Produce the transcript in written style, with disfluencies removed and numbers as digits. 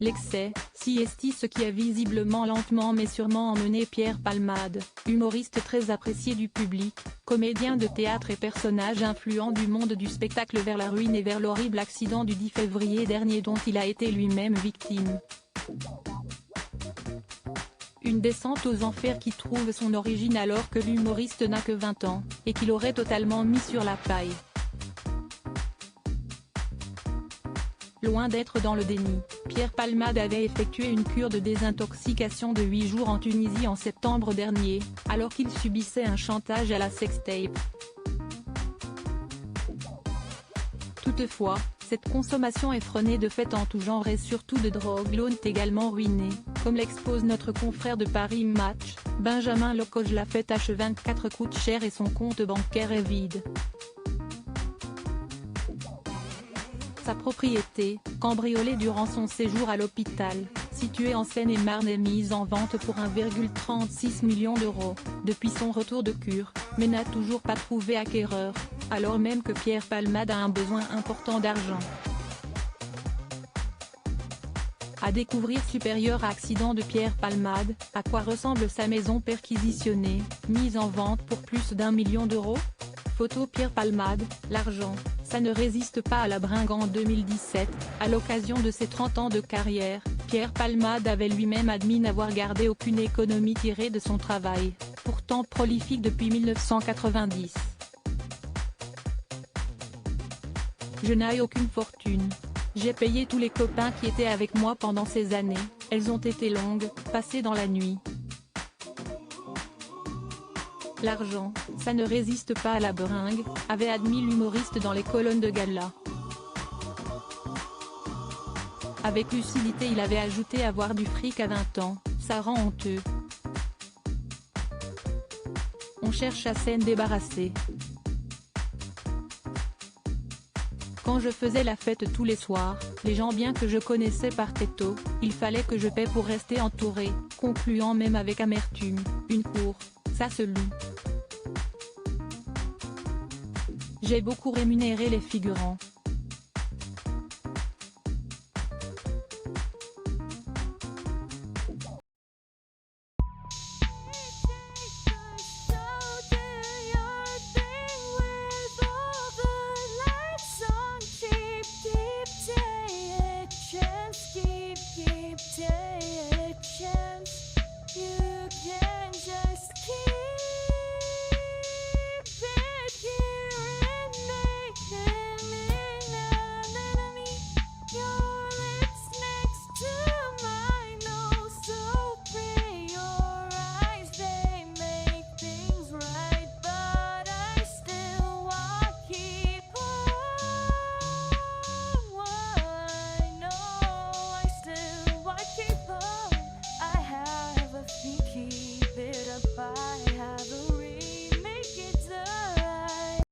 L'excès, si est ce qui a visiblement lentement mais sûrement emmené Pierre Palmade, humoriste très apprécié du public, comédien de théâtre et personnage influent du monde du spectacle vers la ruine et vers l'horrible accident du 10 février dernier dont il a été lui-même victime. Une descente aux enfers qui trouve son origine alors que l'humoriste n'a que 20 ans, et qu'il aurait totalement mis sur la paille. Loin d'être dans le déni, Pierre Palmade avait effectué une cure de désintoxication de 8 jours en Tunisie en septembre dernier, alors qu'il subissait un chantage à la sextape. Toutefois, cette consommation effrénée de fait en tout genre et surtout de drogue l'ont également ruiné, comme l'expose notre confrère de Paris Match, Benjamin Locoge. La fête H24 coûte cher et son compte bancaire est vide. Sa propriété, cambriolée durant son séjour à l'hôpital, située en Seine-et-Marne, est mise en vente pour 1,36 million d'euros, depuis son retour de cure, mais n'a toujours pas trouvé acquéreur, alors même que Pierre Palmade a un besoin important d'argent. À découvrir supérieur à accident de Pierre Palmade, à quoi ressemble sa maison perquisitionnée, mise en vente pour plus d'1 million d'euros ? Photo Pierre Palmade, l'argent, ça ne résiste pas à la bringue. En 2017, à l'occasion de ses 30 ans de carrière, Pierre Palmade avait lui-même admis n'avoir gardé aucune économie tirée de son travail, pourtant prolifique depuis 1990. Je n'ai aucune fortune. J'ai payé tous les copains qui étaient avec moi pendant ces années, elles ont été longues, passées dans la nuit. L'argent, ça ne résiste pas à la bringue, avait admis l'humoriste dans les colonnes de gala. Avec lucidité il avait ajouté avoir du fric à 20 ans, ça rend honteux. On cherche à s'en débarrasser. Quand je faisais la fête tous les soirs, les gens bien que je connaissais partaient tôt, il fallait que je paie pour rester entouré, concluant même avec amertume, une cour, ça se loue. J'ai beaucoup rémunéré les figurants.